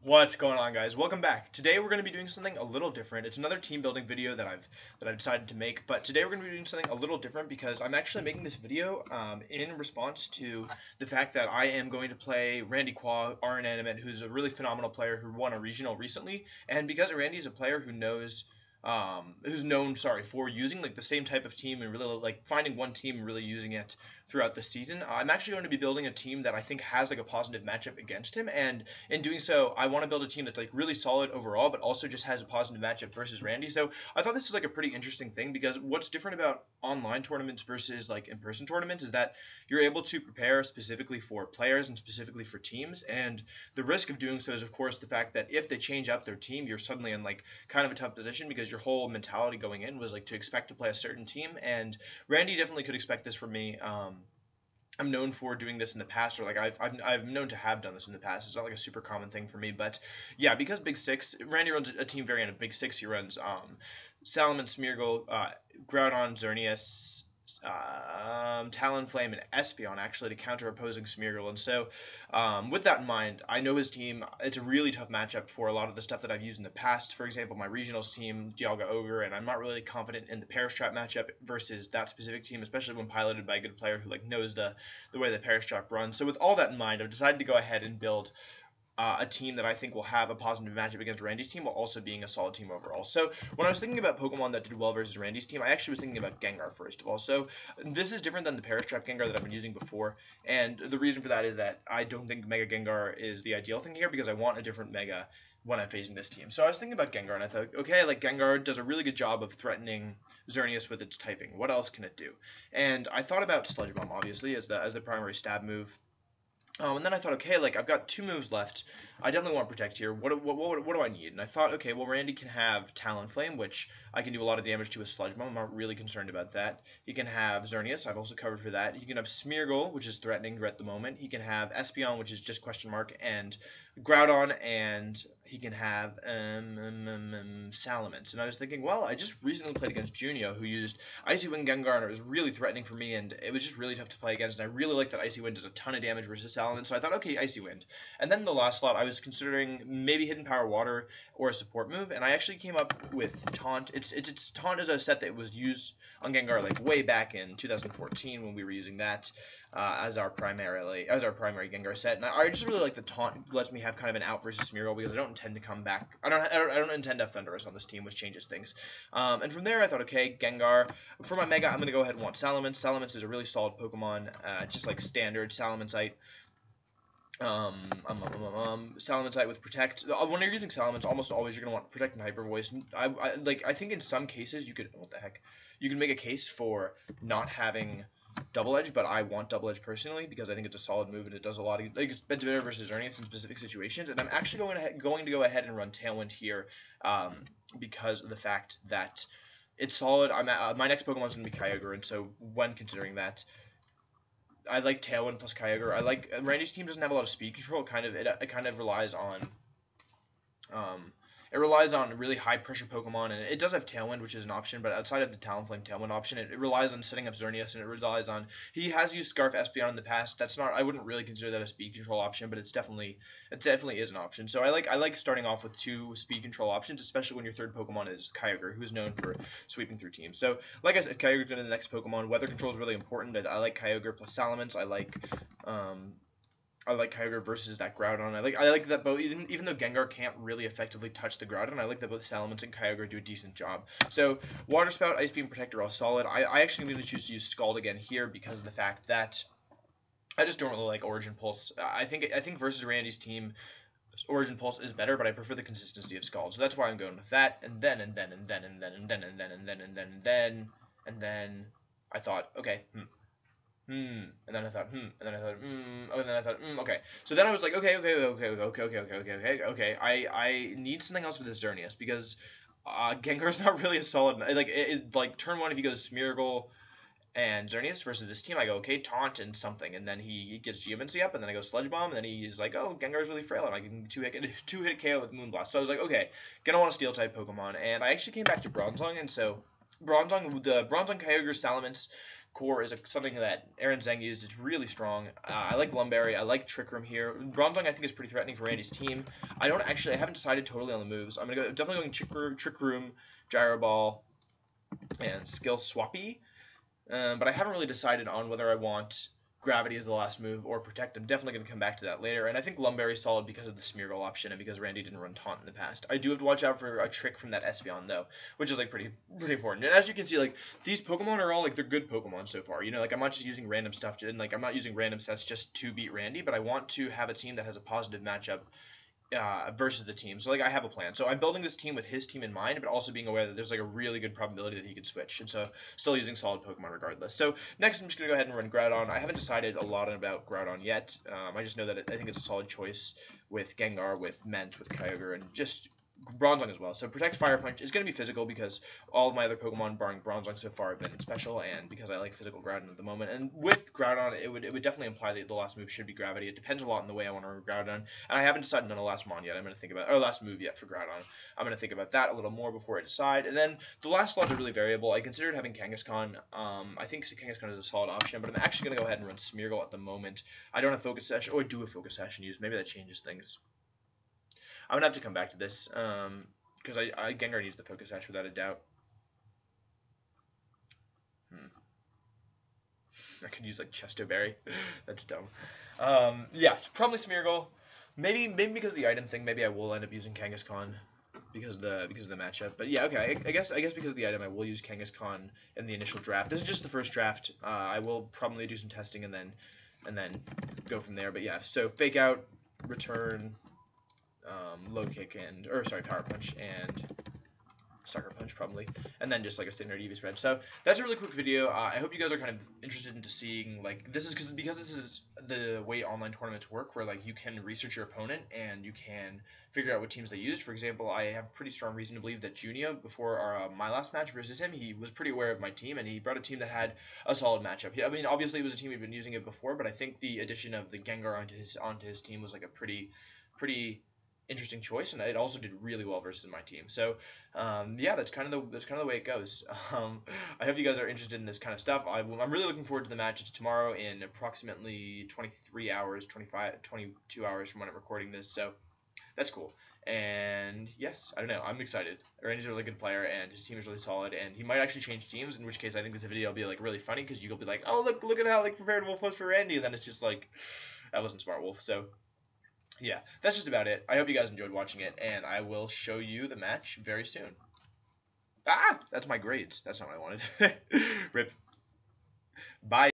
What's going on, guys? Welcome back. Today we're going to be doing something a little different. It's another team building video that I've decided to make, but today we're going to be doing something a little different because I'm actually making this video in response to the fact that I am going to play Randy Qua, R Inanimate, who's a really phenomenal player who won a regional recently, and because Randy is a player who who's known, for using like the same type of team and really like finding one team and really using it throughout the season. I'm actually going to be building a team that I think has like a positive matchup against him, and in doing so, I want to build a team that's like really solid overall, but also just has a positive matchup versus Randy. So I thought this is like a pretty interesting thing because what's different about online tournaments versus like in-person tournaments is that you're able to prepare specifically for players and specifically for teams, and the risk of doing so is of course the fact that if they change up their team, you're suddenly in like kind of a tough position because your whole mentality going in was like to expect to play a certain team, and Randy definitely could expect this from me. I'm known for doing this in the past, or like I've known to have done this in the past. It's not like a super common thing for me, but yeah, because Big Six, Randy runs a team variant of Big Six. He runs Salomon, Smeargle, Groudon, Xerneas, Talonflame, and Espeon actually to counter opposing Smeargle. And so with that in mind, I know his team. It's a really tough matchup for a lot of the stuff that I've used in the past. For example, my regionals team, Dialga Ogre, and I'm not really confident in the Perish Trap matchup versus that specific team, especially when piloted by a good player who like knows the way the Perish Trap runs. So with all that in mind, I've decided to go ahead and build a team that I think will have a positive matchup against Randy's team while also being a solid team overall. So when I was thinking about Pokemon that did well versus Randy's team, I actually was thinking about Gengar first of all. So this is different than the Perish Trap Gengar that I've been using before, and the reason for that is that I don't think Mega Gengar is the ideal thing here because I want a different Mega when I'm facing this team. So I was thinking about Gengar, and I thought, okay, like Gengar does a really good job of threatening Xerneas with its typing. What else can it do? And I thought about Sludge Bomb, obviously, as the primary stab move. And then I thought, okay, like I've got 2 moves left. I definitely want Protect here. What do I need? And I thought, okay, well Randy can have Talonflame, which I can do a lot of damage to with Sludge Bomb. I'm not really concerned about that. He can have Xerneas. I've also covered for that. He can have Smeargle, which is threatening at the moment. He can have Espeon, which is just question mark, and Groudon, and he can have Salamence. And I was thinking, well, I just recently played against Junio, who used Icy Wind Gengar, and it was really threatening for me, and it was just really tough to play against, and I really like that Icy Wind does a ton of damage versus Salamence, so I thought, okay, Icy Wind. And then the last slot, I was considering maybe Hidden Power Water or a support move, and I actually came up with Taunt. It's Taunt is a set that was used on Gengar like way back in 2014 when we were using that as our primary Gengar set, and I just really like the Taunt. Lets me have kind of an out versus Smeargle because I don't intend to come back. I don't intend to have Thundurus on this team, which changes things. And from there, I thought, okay, Gengar. For my Mega, I'm going to go ahead and want Salamence. Salamence is a really solid Pokemon, just like standard Salamencite. Salamencite with Protect. When you're using Salamence, almost always you're gonna want Protect and Hyper Voice. I think in some cases you could you can make a case for not having Double Edge, but I want Double Edge personally because I think it's a solid move and it does a lot of it's better versus Xerneas in specific situations. And I'm actually going to go ahead and run Tailwind here because of the fact that it's solid. My next Pokemon is gonna be Kyogre, and so when considering that, I like Tailwind plus Kyogre. I like Randy's team doesn't have a lot of speed control. It kind of relies on really high pressure Pokemon, and it does have Tailwind, which is an option, but outside of the Talonflame Tailwind option, it relies on setting up Xerneas, and it relies on he has used Scarf Espeon in the past. I wouldn't really consider that a speed control option, but it definitely is an option. So I like starting off with 2 speed control options, especially when your third Pokemon is Kyogre, who's known for sweeping through teams. So like I said, Kyogre's going to the next Pokemon. Weather control is really important. I like Kyogre plus Salamence. I like Kyogre versus that Groudon. I like that both, even though Gengar can't really effectively touch the Groudon, I like that both Salamence and Kyogre do a decent job. So Water Spout, Ice Beam, Protector all solid. I actually am going to choose to use Scald again here because of the fact that I just don't really like Origin Pulse. I think versus Randy's team, Origin Pulse is better, but I prefer the consistency of Scald. So that's why I'm going with that. And then I thought, okay, and then I thought, okay. So then I was like, okay. I need something else for this Xerneas because Gengar's not really a solid. Like turn 1 if he goes Smeargle and Xerneas versus this team, I go, okay, Taunt and something, and then he gets Geomancy up, and then I go Sludge Bomb, and then he's like, oh, Gengar's really frail, and I can two-hit KO with Moonblast. So I was like, okay, gonna want a Steel-type Pokemon, and I actually came back to Bronzong, and so the Bronzong Kyogre Salamence core is something that Aaron Zheng used. It's really strong. I like Lumberry. I like Trick Room here. Bronzong I think is pretty threatening for Randy's team. I haven't decided totally on the moves. I'm definitely going Trick Room, Gyro Ball, and Skill Swappy. But I haven't really decided on whether I want Gravity as the last move or Protect. I'm definitely going to come back to that later. And I think Lumberry is solid because of the Smeargle option and because Randy didn't run Taunt in the past. I do have to watch out for a trick from that Espeon though, which is like pretty important. And as you can see, like these Pokemon are all like they're good Pokemon so far. You know, like I'm not just using random stuff and like I'm not using random sets just to beat Randy, but I want to have a team that has a positive matchup versus the team. So like I have a plan. So I'm building this team with his team in mind, but also being aware that there's like a really good probability that he could switch. And so still using solid Pokemon regardless. So next I'm just going to go ahead and run Groudon. I haven't decided a lot about Groudon yet. I just know that I think it's a solid choice with Gengar, with Ment, with Kyogre, and just Bronzong as well. So Protect Fire Punch is going to be physical because all of my other Pokemon, barring Bronzong so far, have been special, and because I like physical Groudon at the moment. And with Groudon, it would definitely imply that the last move should be Gravity. It depends a lot on the way I want to run Groudon, and I haven't decided on the last Mon yet. I'm going to think about, or last move yet for Groudon. I'm going to think about that a little more before I decide. And then the last slot is really variable. I considered having Kangaskhan. I think Kangaskhan is a solid option, but I'm actually going to go ahead and run Smeargle at the moment. I don't have Focus Sash, or I do have Focus Sash used. Maybe that changes things. I'm gonna have to come back to this because Gengar needs the Focus Sash without a doubt. I could use like Chesto Berry. That's dumb. Yes, probably Smeargle. Maybe because of the item thing. Maybe I will end up using Kangaskhan because of the matchup. But yeah, okay. I guess because of the item, I will use Kangaskhan in the initial draft. This is just the first draft. I will probably do some testing and then go from there. But yeah, so Fake Out, Return, Low Kick Power Punch and Sucker Punch probably, and then just like a standard EV spread. So that's a really quick video. I hope you guys are kind of interested into seeing like this is because this is the way online tournaments work, where like you can research your opponent and you can figure out what teams they used. For example, I have pretty strong reason to believe that Junia, before my last match versus him, he was pretty aware of my team and he brought a team that had a solid matchup. I mean, obviously it was a team he'd been using it before, but I think the addition of the Gengar onto his team was like a pretty interesting choice, and it also did really well versus my team. So yeah, that's kind of the way it goes. I hope you guys are interested in this kind of stuff. I'm really looking forward to the match. It's tomorrow in approximately 23 hours, 22 hours from when I'm recording this, so that's cool. And yes, I don't know, I'm excited. Randy's a really good player and his team is really solid, and he might actually change teams, in which case I think this video will be like really funny because you'll be like, oh look at how like prepared Wolf was for Randy, and then it's just like that wasn't smart, Wolf. So yeah, that's just about it. I hope you guys enjoyed watching it, and I will show you the match very soon. Ah, that's my grades. That's not what I wanted. Rip. Bye.